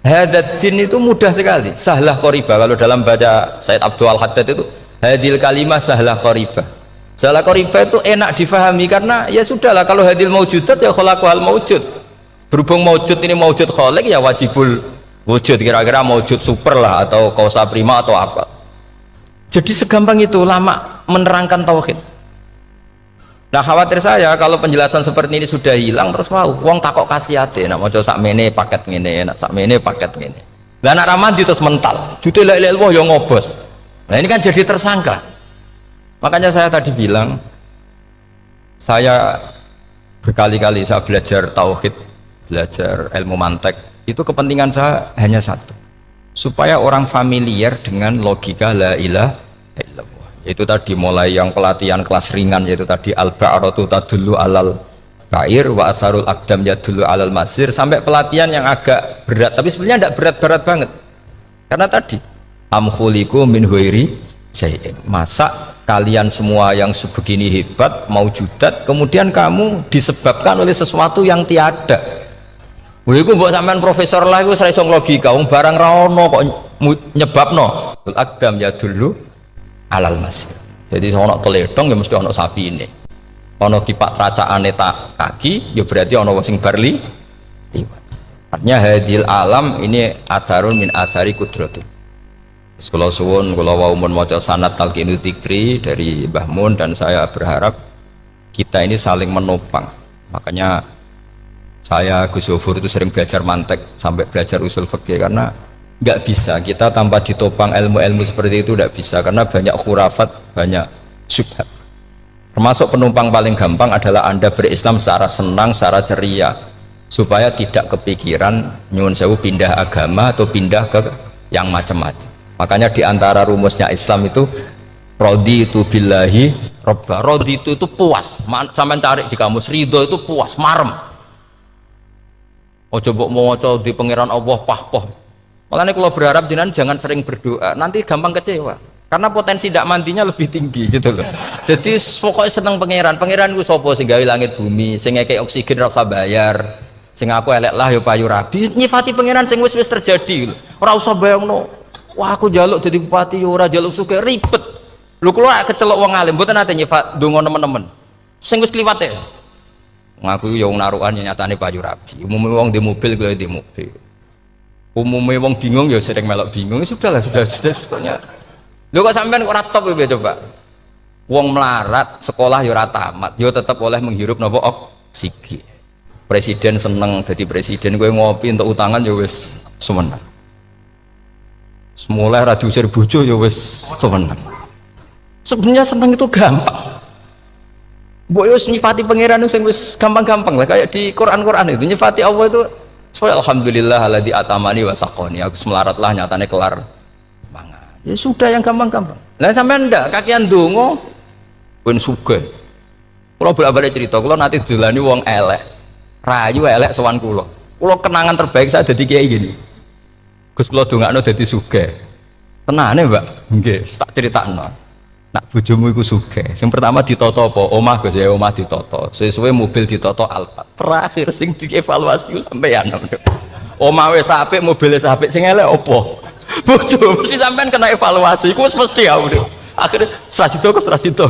S1: hadaddin itu mudah sekali, sahlah qoriba. Kalau dalam baca Said Abdul Al-Haddad itu hadil kalimah sahlah qoriba. Sahlah qoriba itu enak difahami karena ya sudahlah, kalau hadil maujudat ya khalaqahal maujud. Berhubung maujud ini maujud khaliq ya wajibul wujud, kira-kira maujud super lah atau kausa prima atau apa. Jadi segampang itu lama menerangkan tauhid. Nah khawatir saya kalau penjelasan seperti ini sudah hilang, terus mau wong takok kasihate nak maca sak mene paket ngene, nak sak mene paket ngene. Lah nak ramadi terus mental. Jute la ilaha illallah ya ngobos. Nah ini kan jadi tersangka. Makanya saya tadi bilang, saya berkali-kali saya belajar tauhid, belajar ilmu mantek, itu kepentingan saya hanya satu, supaya orang familiar dengan logika la ilaha illallah. Itu tadi mulai yang pelatihan kelas ringan, yaitu tadi al-ba'ratu tadullu alal ba'ir wa asarul aqdam yadullu alal masir, sampai pelatihan yang agak berat, tapi sebenarnya tidak berat-berat banget. Karena tadi am khuliqu min ghairi syai'in, masa kalian semua yang sebegini hebat maujudat kemudian kamu disebabkan oleh sesuatu yang tiada. Iku mbok sampean profesor lah iku ora iso logika, wong barang ra ono kok nyebabno al-aqdam yadullu alal masir. Jadi ono teledong ya mesti ono sapi ini, ono tipak tracaane tak kaki ya berarti ono sing barli liwat. Artinya hadil alam ini atharun min athari kudratu. Kula suwun kula wau mun maca sanad talqinu dzikri dari Mbah Mun, dan saya berharap kita ini saling menopang. Makanya saya Gus Zofur itu sering belajar mantek sampai belajar usul fikih, karena nggak bisa kita tanpa ditopang ilmu-ilmu seperti itu, tidak bisa, karena banyak khurafat, banyak syubhat. Termasuk penumpang paling gampang adalah Anda berislam secara senang, secara ceria, supaya tidak kepikiran nyuwun sewu pindah agama atau pindah ke yang macam-macam. Makanya diantara rumusnya Islam itu raditu billahi robba. Raditu itu puas, sampai cari di kamus, ridho itu puas, marem. Ojo mbok maca di pangeran Allah pah-pah. Makanya kalau berharap jenengan jangan sering berdoa, nanti gampang kecewa, karena potensi tidak mandinya lebih tinggi gitu loh. Jadi pokoknya seneng pangeran. Pangeran itu sopo sing gawe langit bumi, sing ngekek oksigen ora usah bayar, sing aku elek lah ya payu rabi, nyifati pangeran sing wis terjadi. Ora usah bayangno, wah aku jaluk jadi bupati ya ora jaluk sugih, ribet. Lho kula kecelok wong alim mboten nate nyifat donga nemen-nemen. Sing wis kliwat e. Ngaku ya wong narukan nyatane payu rabi. Umume wong di mobil kaya di mobil. Umumnya wong bingung ya sering melok bingung, sudah sebetulnya. Lho kok sampean kok ora top ya coba. Wong melarat sekolah ya ora tamat, ya tetep oleh menghirup napa oksigen. Presiden seneng jadi presiden, kowe ngopi untuk utangan ya wis semeneng. Semula ra diusir bojo ya wis semeneng. Sebenarnya seneng itu gampang. Mbok yo nyifati pangeran sing wis gampang-gampang lah, kayak di Quran-Quran itu nyifati Allah itu. Soalnya alhamdulillah alladzi atamani wa saqoni, aku melarat lah nyatane kelar mangan. Ya sudah yang gampang-gampang. Lah sampean ndak kakian donga ben sugih. Kula bolak-balik cerita, kula nanti dilani wong elek. Rayu elek sowan kula. Kula kenangan terbaik saya dadi kiai gini. Gus kula dongakno dadi sugih. Tenane, Mbak? Nggih, tak critakno. Nak bojomu iku sugih. Sing pertama ditoto apa? Omah Gus ya, omah ditoto. Suwe-suwe mobil ditoto Alphard. Terakhir sing dievaluasi ku sampeyan. Omah wis apik, mobil wis apik, sing elek apa? Bojo mesti sampean kena evaluasi. Iku wis mesti ya udah. Akhirnya strasido.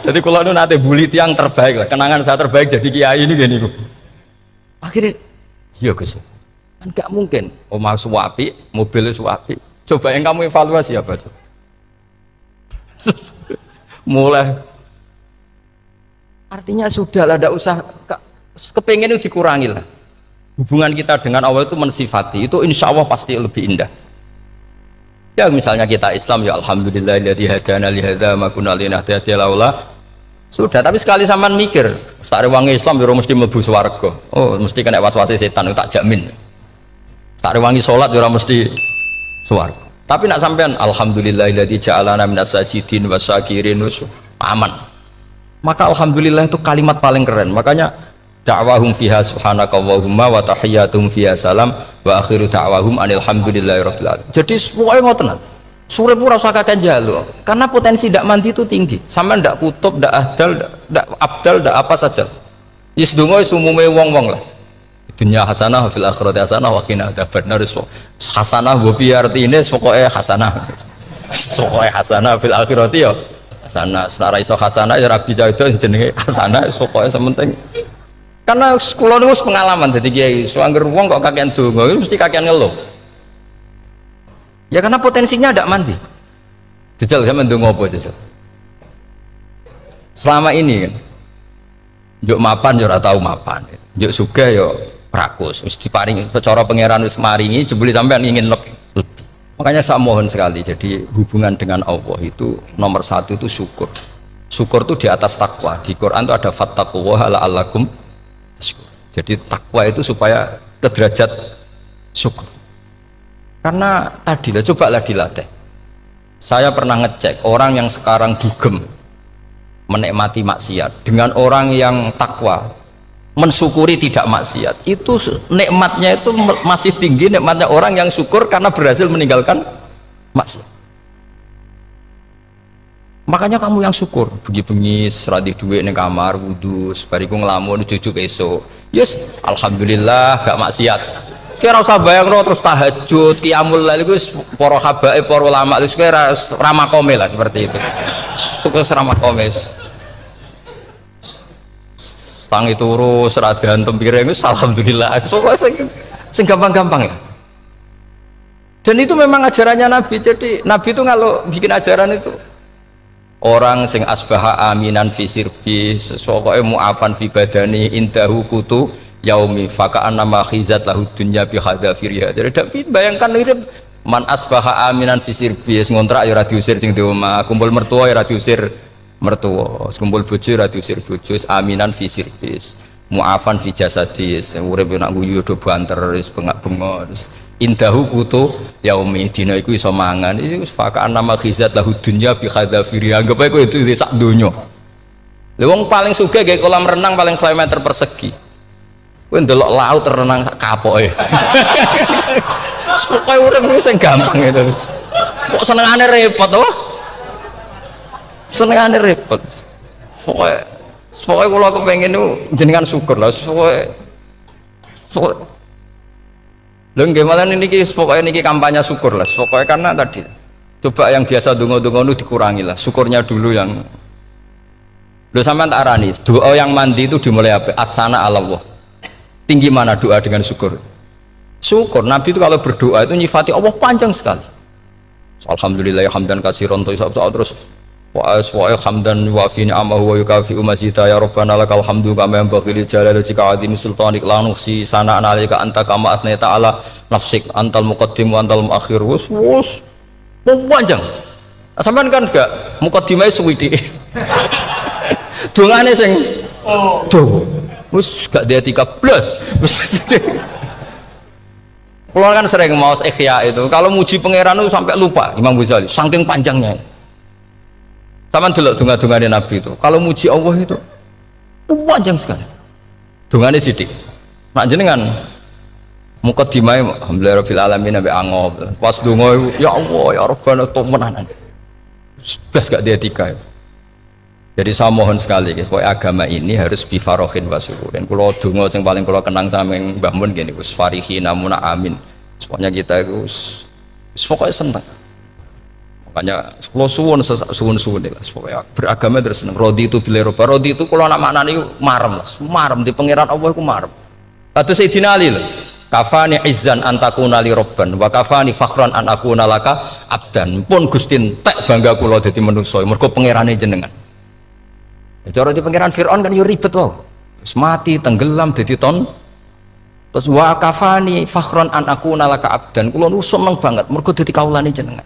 S1: Jadi kalau nate bully tiang terbaik lah. Kenangan saya terbaik jadi kiai ini gini. Akhirnya Iya Gus. Kan gak mungkin omah suwapi, mobil suwapi. Coba yang kamu evaluasi apa tuh? Mulai artinya sudah lah, tidak usah kepengen itu dikurangi lah. Hubungan kita dengan Allah itu mensifati itu insya Allah pasti lebih indah. Ya misalnya kita Islam ya alhamdulillahilladzi hadana li hadza ma kunna linahtadiya laula. Sudah, tapi sekali sampean mikir, sak rewangi Islam yo mesti mlebu swarga. Oh, mesti kena was-wase setan tak jamin. Sak rewangi salat yo mesti swarga. Tapi nak sampean alhamdulillahilladzi ja'alana minas sajidin wasyakirin aman. Maka alhamdulillah itu kalimat paling keren. Makanya da'wahum fiha subhanakallahumma wa tahiyyatuhum fiha salam wa akhiru da'wahum alhamdulillahirabbil alamin. Jadi pokoke ngoten. Sore pura usah kakek jaluk, karena potensi tidak mandi itu tinggi. Sama ndak kutub, ndak ahdal, ndak abdal, ndak apa saja. Yes dongo umume wong-wong lah. Dunia hasanah, fil akhirati hasanah, wa qina adzabannar. Hasanah mbok piye artine pokoke hasanah. Pokoke hasanah fil akhirati ya hasanah. Nek ra iso hasanah ya rabi itu jenenge hasanah, pokoke sementing. Karena kula niku pengalaman dadi kiai, angger wong kok kakean donga mesti kakean ngeluh. Ya karena potensinya tidak mandi. Jajal saya mendung apa jajal. Selama ini kan, yuk mapan yo ora tau mapan, yuk suga yo rakus. Wis diparingi cara pangeran wis maringi, jebule sampean ingin lebih. Makanya saya mohon sekali. Jadi hubungan dengan Allah itu nomor satu itu syukur. Syukur itu di atas takwa. Di Quran itu ada fattaqullaha la'allakum tashkurun. Jadi takwa itu supaya ke derajat syukur. Karena tadi lah, cobalah dilatih. Saya pernah ngecek orang yang sekarang dugem menikmati maksiat dengan orang yang takwa mensyukuri tidak maksiat, itu nikmatnya itu masih tinggi nikmatnya orang yang syukur karena berhasil meninggalkan maksiat. Makanya kamu yang syukur, bengi-bengi seradi duit ning kamar wudu, bariku ngelamun jujuk esok, yes alhamdulillah gak maksiat. Kira usah bayangno terus tahajud, qiyamul lail iku para habaib, para ulama itu kira ramakome lah seperti itu. Terus ramakome. Tangi turu seradian tempiring wis alhamdulillah. Pokoke sing gampang-gampang ya. Dan itu memang ajarannya Nabi. Jadi Nabi itu kalau bikin ajaran itu orang sing asbaha aminan fi sirbi, pokoke mu'afan fi badani indahu kutu yaumi faka'an nama khizat lahu dunya bi hadzafiriha. Jadi bayangkan ini man asbaha aminan fi sirbi, ngontrak ya ora diusir sing di omah, kumpul mertua ya ora diusir mertua, kumpul bojo ya ora diusir bojo, aminan fi sirbi, mu'afan fi jasadis, urip nak guyu do banter wis bengak-bengok. Indahu kutu yaumi dina iku iso mangan. Iki faka'an nama khizat lahu dunya bi hadzafiriha. Anggap ae kowe itu sak donya. Lha wong paling sugih gawe kolam renang paling 100 meter persegi. Kowe ndelok laut renang sak kapoke. Pokoke urip ku sing gampang itu. Kok senengane repot to? Senengane repot. Pokoke kula kepengin niku jenengan syukur lah. Pokoke lho nggih malah niki pokoke niki kampanye syukur lah. Pokoke karena tadi coba yang biasa donga-donga itu dikurangi lah. Syukurnya dulu yang lho sampean tak arani. Doa yang mandi itu dimulai apa? Asana Allah. Tinggi mana doa dengan syukur? Syukur. Nabi itu kalau berdoa itu nyifati Allah panjang sekali. Alhamdulillah hamdan katsiran terus wa hamdan wa fi ni'amahu wa yukafi mazida ya rabbana lakal hamdu kama yanbaghi li jalali wajhika azimi sultanik la nuhsi sana'an 'alaika anta kama athnayta 'ala nafsik antal muqaddim wa antal muakhir. Wus panjang. Sampean kan gak muqaddimah suwidi. Dongane sing wis gak dia 13 keluar kan sering mau ikhya itu kalau muji pangeran itu sampai lupa Imam Ghazali saking panjangnya. Sama delok donga-dongane Nabi itu kalau muji Allah itu panjang sekali dongane sithik nak jenengan muqaddimah alhamdulillahirabbil alamin nabi angob pas donga ya Allah ya Rabbana temenan blas gak dia 3. Jadi saya mohon sekali, agama ini harus bifarohin wasururin. Kalau dungo yang paling kalau kenang sama yang Mbah Mun gini, us farihi namuna amin. Pokoknya kita itu, pokoknya senang. Makanya kalau suwun lah, pokoknya beragama terus senang. Rodi itu bila roba, rodi itu kalau anak maknanya marem lah, marem di pangeran Allah itu marem. Kata Sayyidina Ali lah. kafani izzan antakuna li robban wa kafani fakhran an akuna laka abdan. Pun Gusti entek bangga kula dadi manusa mergo pangerane jenengan. Cara di pangeran Firaun kan yo ribet wae. Wis mati tenggelam dadi ton. Terus wa kafani fakhran an akuna laka abdan. Kula nu seneng banget mergo dadi kawulane jenengan.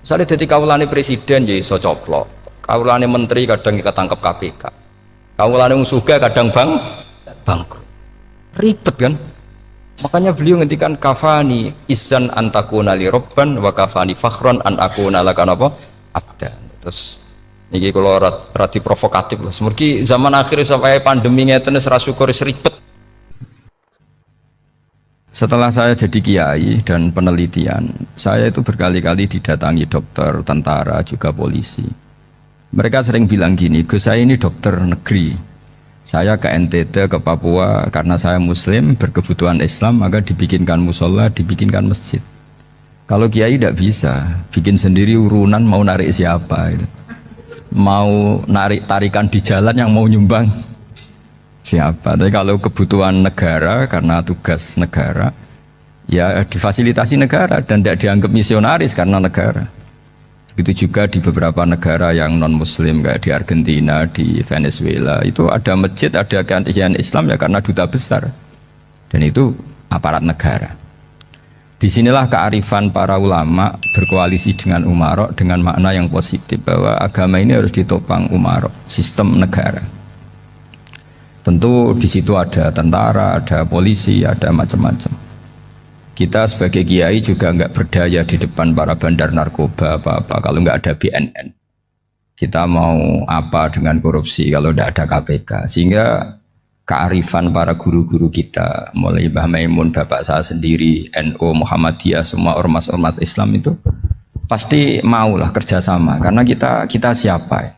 S1: Misale dadi kawulane presiden ya iso coplok. Kawulane menteri kadang ketangkep KPK. Kawulane wong sugih kadang bangkrut. Ribet kan? Makanya beliau ngendikan kafani izzan antakuna li robban wa kafani fakhran an akuna laka apa abdan. Terus niki kula radi provokatif lho. Semergi zaman akhir sampai pandemi ngeten wis ra syukur wis ribet. Setelah saya jadi kiai dan penelitian, saya itu berkali-kali didatangi dokter, tentara, juga polisi. Mereka sering bilang gini, Gus saya ini dokter negeri. Saya ke NTT, ke Papua, karena saya muslim, berkebutuhan Islam, maka dibikinkan musola, dibikinkan masjid. Kalau kiai tidak bisa, bikin sendiri urunan mau narik siapa itu. Mau narik tarikan di jalan yang mau nyumbang siapa. Tapi kalau kebutuhan negara, karena tugas negara, ya difasilitasi negara dan tidak dianggap misionaris karena negara. Begitu juga di beberapa negara yang non muslim kayak di Argentina, di Venezuela itu ada masjid, ada kajian Islam ya karena duta besar dan itu aparat negara. Disinilah kearifan para ulama berkoalisi dengan umarok dengan makna yang positif bahwa agama ini harus ditopang umarok, sistem negara. Tentu di situ ada tentara, ada polisi, ada macam-macam. Kita sebagai kiai juga nggak berdaya di depan para bandar narkoba apa-apa kalau nggak ada BNN. Kita mau apa dengan korupsi kalau tidak ada KPK. Sehingga kearifan para guru-guru kita, mulai Mbah Maimun, bapak saya sendiri, NU, Muhammadiyah, semua ormas-ormas Islam itu pasti maulah kerjasama. Karena kita siapa ya?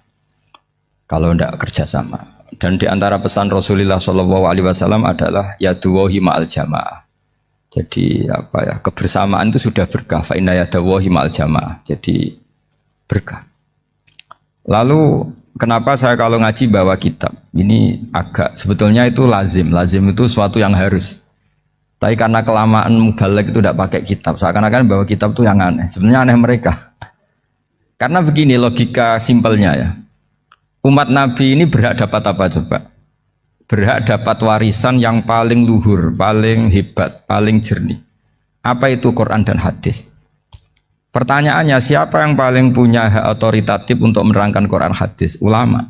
S1: Kalau tidak kerjasama. Dan di antara pesan Rasulullah SAW adalah yaduwahi ma'al jamaah. Jadi apa ya, kebersamaan itu sudah berkah. Fa inna yadallahi ma'al jamaah. Jadi berkah. Lalu kenapa saya kalau ngaji bawa kitab? Ini agak sebetulnya itu lazim. Lazim itu suatu yang harus. Tapi karena kelamaan mubaligh itu tidak pakai kitab. Seakan-akan bawa kitab itu yang aneh. Sebenarnya aneh mereka. Karena begini logika simpelnya ya. Umat Nabi ini berhak dapat apa coba? Berhak dapat warisan yang paling luhur, paling hebat, paling jernih. Apa itu Quran dan hadis? Pertanyaannya, siapa yang paling punya hak otoritatif untuk menerangkan Quran hadis? Ulama.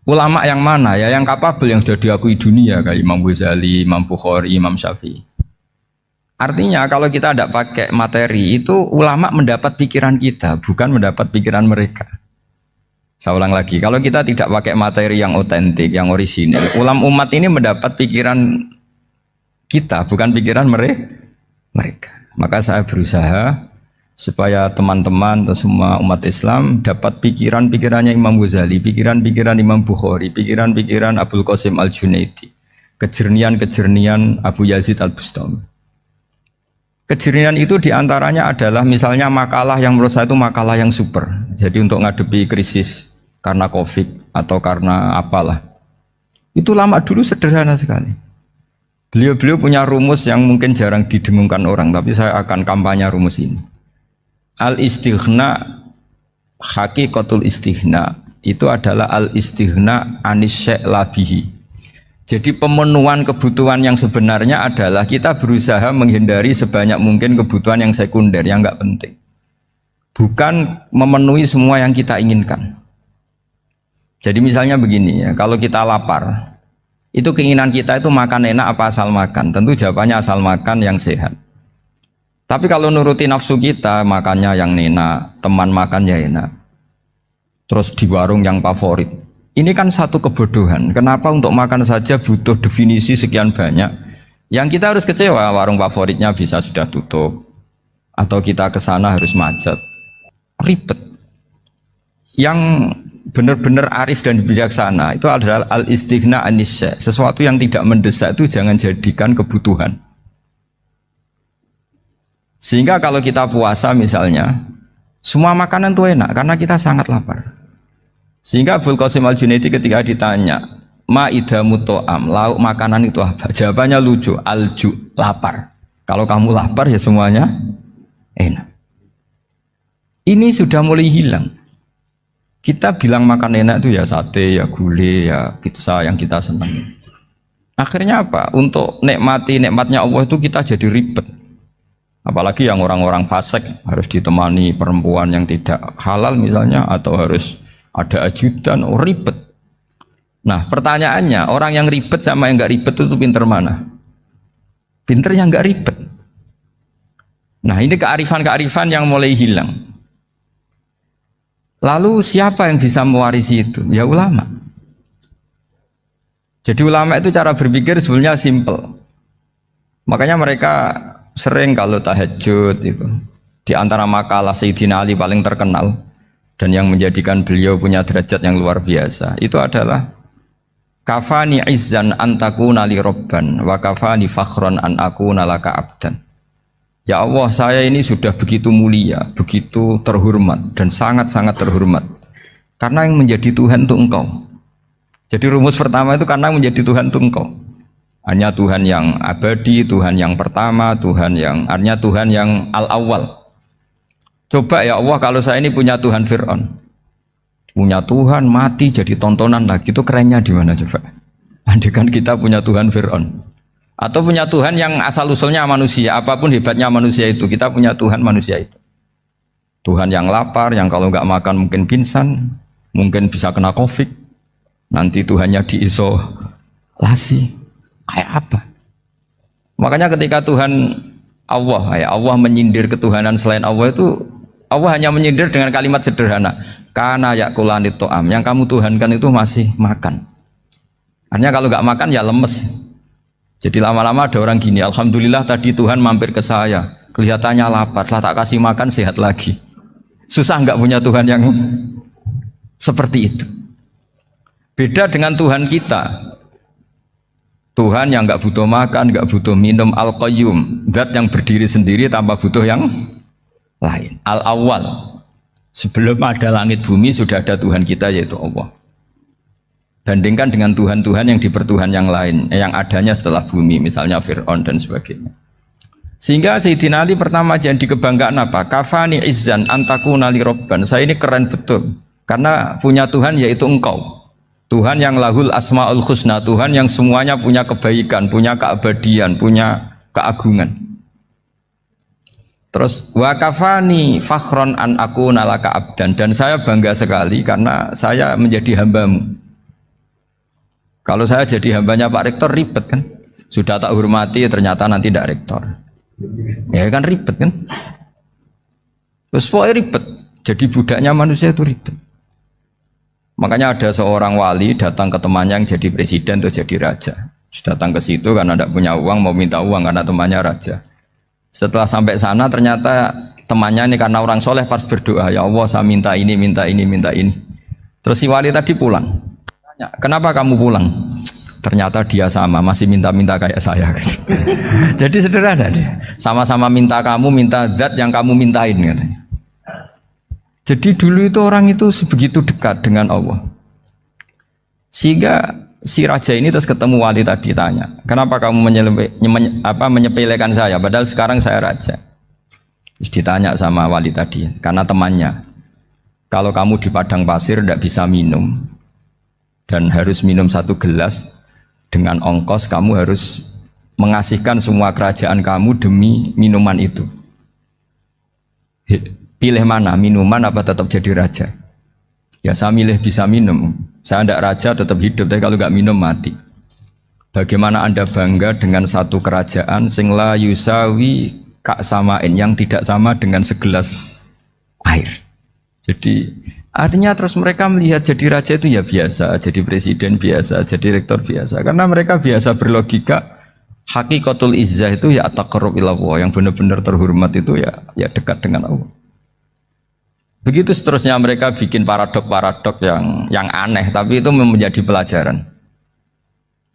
S1: Ulama yang mana? Ya yang kapabel, yang sudah diakui dunia kayak Imam Ghazali, Imam Bukhari, Imam Syafi'i. Artinya kalau kita tidak pakai materi itu ulama mendapat pikiran kita, bukan mendapat pikiran mereka. Saya ulang lagi, kalau kita tidak pakai materi yang otentik, yang orisinil, umat ini mendapat pikiran kita, bukan pikiran mereka. Maka saya berusaha supaya teman-teman atau semua umat Islam dapat pikiran-pikirannya Imam Ghazali, pikiran-pikiran Imam Bukhari, pikiran-pikiran Abdul Qasim Al-Junaidi, kejernian-kejernian Abu Yazid Al-Bustami. Kejernian itu diantaranya adalah misalnya makalah yang menurut saya itu makalah yang super. Jadi untuk ngadepi krisis karena COVID atau karena apalah. Itu lama dulu sederhana sekali. Beliau-beliau punya rumus yang mungkin jarang didengungkan orang, tapi saya akan kampanye rumus ini. Al-istighna, hakikatul istighna, itu adalah al-istighna anis syai' labihi. Jadi pemenuhan kebutuhan yang sebenarnya adalah kita berusaha menghindari sebanyak mungkin kebutuhan yang sekunder, yang enggak penting. Bukan memenuhi semua yang kita inginkan. Jadi misalnya begini ya, kalau kita lapar, itu keinginan kita itu makan enak apa asal makan? Tentu jawabannya asal makan yang sehat. Tapi kalau nuruti nafsu kita, makannya yang enak, teman makan ya enak. Terus di warung yang favorit. Ini kan satu kebodohan. Kenapa untuk makan saja butuh definisi sekian banyak? Yang kita harus kecewa, warung favoritnya bisa sudah tutup. Atau kita ke sana harus macet. Ribet. Yang benar-benar arif dan bijaksana itu adalah al-istighna anisya. Sesuatu yang tidak mendesak itu jangan jadikan kebutuhan. Sehingga kalau kita puasa misalnya, semua makanan itu enak karena kita sangat lapar. Sehingga Abdul Qasim Al-Junaidi ketika ditanya, Maidamu to'am, lauk makanan itu apa? Jawabannya lucu, alju, lapar. Kalau kamu lapar ya semuanya enak. Ini sudah mulai hilang. Kita bilang makan enak itu ya sate, ya gulai, ya pizza yang kita senang. Akhirnya apa? Untuk nikmati nikmatnya Allah itu kita jadi ribet. Apalagi yang orang-orang fasik harus ditemani perempuan yang tidak halal misalnya, atau harus ada ajudan, ribet. Nah pertanyaannya, orang yang ribet sama yang nggak ribet itu pinter mana? Pinter yang nggak ribet. Nah ini kearifan-kearifan yang mulai hilang. Lalu siapa yang bisa mewarisi itu? Ya ulama. Jadi ulama itu cara berpikir sebenarnya simple. Makanya mereka sering kalau tahajud itu, di antara makalah Sayyidina Ali paling terkenal dan yang menjadikan beliau punya derajat yang luar biasa itu adalah kafani izzan antakuna li robban wa kafani fakhron an akuna laka abdan. Ya Allah, saya ini sudah begitu mulia, begitu terhormat dan sangat-sangat terhormat karena yang menjadi Tuhan itu Engkau. Jadi rumus pertama itu karena menjadi Tuhan itu Engkau. Hanya Tuhan yang abadi, Tuhan yang pertama, hanya Tuhan yang al-awwal. Coba ya Allah, kalau saya ini punya Tuhan Fir'aun, punya Tuhan mati jadi tontonan lagi, itu kerennya di mana coba? Andaikan kita punya Tuhan Fir'aun, atau punya Tuhan yang asal usulnya manusia, apapun hebatnya manusia itu, kita punya Tuhan manusia itu. Tuhan yang lapar, yang kalau nggak makan mungkin pingsan, mungkin bisa kena COVID, nanti Tuhannya diisolasi, kayak apa? Makanya ketika Tuhan Allah menyindir ketuhanan selain Allah itu, Allah hanya menyindir dengan kalimat sederhana, karena yakulanit to'am, yang kamu tuhankan itu masih makan. Artinya kalau nggak makan ya lemes. Jadi lama-lama ada orang gini, alhamdulillah tadi Tuhan mampir ke saya, kelihatannya lapar, setelah tak kasih makan sehat lagi. Susah nggak punya Tuhan yang seperti itu. Beda dengan Tuhan kita, Tuhan yang nggak butuh makan, nggak butuh minum, al-qayyum, zat yang berdiri sendiri tanpa butuh yang lain, al-awwal. Sebelum ada langit bumi sudah ada Tuhan kita yaitu Allah. Bandingkan dengan Tuhan-Tuhan yang dipertuhan yang lain, yang adanya setelah bumi, misalnya Fir'aun dan sebagainya. Sehingga Sayyidina Ali pertama jadi kebanggaan apa? Kafani izzan antakuna li robban. Saya ini keren betul karena punya Tuhan yaitu Engkau. Tuhan yang lahul asmaul husna, Tuhan yang semuanya punya kebaikan, punya keabadian, punya keagungan. Terus wa kafani fakhron an aku nalaka abdan, dan saya bangga sekali karena saya menjadi hambamu. Kalau saya jadi hambanya Pak Rektor ribet kan, sudah tak hormati ternyata nanti tidak rektor, ya kan ribet kan. Terus pokoknya ribet, jadi budaknya manusia itu ribet. Makanya ada seorang wali datang ke temannya yang jadi presiden atau jadi raja. Datang ke situ karena tidak punya uang, mau minta uang karena temannya raja. Setelah sampai sana ternyata temannya ini karena orang soleh pas berdoa, ya Allah saya minta ini, minta ini, minta ini. Terus si wali tadi pulang. Tanya, kenapa kamu pulang? Ternyata dia sama, masih minta-minta kayak saya. Jadi sederhana dia. Sama-sama minta kamu, minta zat yang kamu mintain katanya. Jadi dulu itu orang itu sebegitu dekat dengan Allah. Sehingga si raja ini terus ketemu wali tadi, tanya, kenapa kamu menyepelekan saya padahal sekarang saya raja? Terus ditanya sama wali tadi, karena temannya, kalau kamu di padang pasir tidak bisa minum dan harus minum 1 gelas, dengan ongkos kamu harus mengasihkan semua kerajaan kamu demi minuman itu. Pilih mana, minuman apa tetap jadi raja? Ya saya milih bisa minum. Saya tidak raja tetap hidup, tapi kalau nggak minum mati. Bagaimana Anda bangga dengan satu kerajaan sing la yusawi kak samain, yang tidak sama dengan segelas air. Jadi artinya terus mereka melihat jadi raja itu ya biasa, jadi presiden biasa, jadi rektor biasa, karena mereka biasa berlogika. Hakikatul izzah itu ya taqarrub ila Allah, yang benar-benar terhormat itu ya dekat dengan Allah. Begitu seterusnya mereka bikin paradok-paradok yang aneh, tapi itu menjadi pelajaran.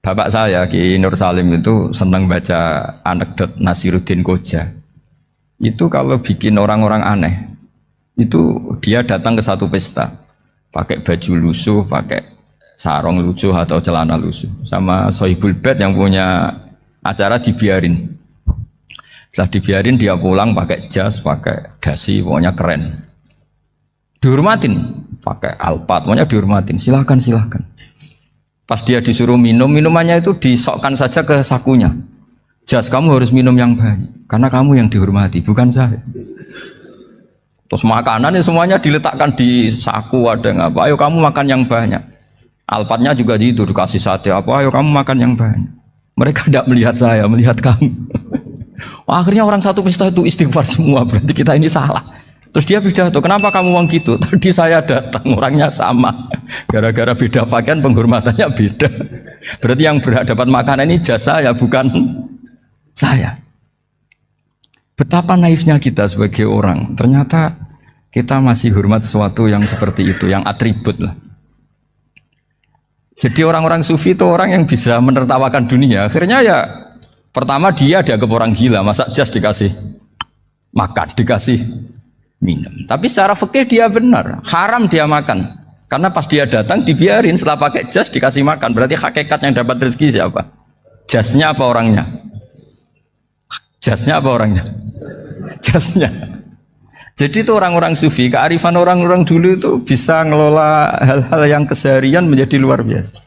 S1: Bapak saya Ki Nur Salim itu senang baca anekdot Nasiruddin Koja. Itu kalau bikin orang-orang aneh, itu dia datang ke satu pesta, pakai baju lusuh, pakai sarung lucu atau celana lucu. Sama Sohibul Bed yang punya acara dibiarin. Setelah dibiarin dia pulang pakai jas, pakai dasi, pokoknya keren. Dihormatin, pakai alpat, pokoknya dihormatin. Silakan. Pas dia disuruh minum, minumannya itu disokkan saja ke sakunya. Jas, kamu harus minum yang banyak, karena kamu yang dihormati, bukan saya. Terus makanan semuanya diletakkan di saku, ada yang apa? Ayo kamu makan yang banyak. Alpatnya juga gitu, dikasih sate apa? Ayo kamu makan yang banyak. Mereka tidak melihat saya, melihat kamu. Akhirnya orang satu pesta itu istighfar semua, berarti kita ini salah. Terus dia pidato, kenapa kamu ngomong gitu? Tadi saya datang, orangnya sama. Gara-gara beda pakaian, penghormatannya beda. Berarti yang berhak dapat makanan ini jasa ya, bukan saya. Betapa naifnya kita sebagai orang. Ternyata kita masih hormat sesuatu yang seperti itu, yang atribut lah. Jadi orang-orang sufi itu orang yang bisa menertawakan dunia. Akhirnya ya, pertama dia dianggap orang gila, masa jas dikasih makan, dikasih minum. Tapi secara fikih dia benar, haram dia makan. Karena pas dia datang dibiarin, setelah pakai jas dikasih makan. Berarti hakikat yang dapat rezeki siapa? Jasnya apa orangnya? Jasnya apa orangnya? Jasnya. Jadi itu orang-orang sufi, kearifan orang-orang dulu itu bisa ngelola hal-hal yang keseharian menjadi luar biasa.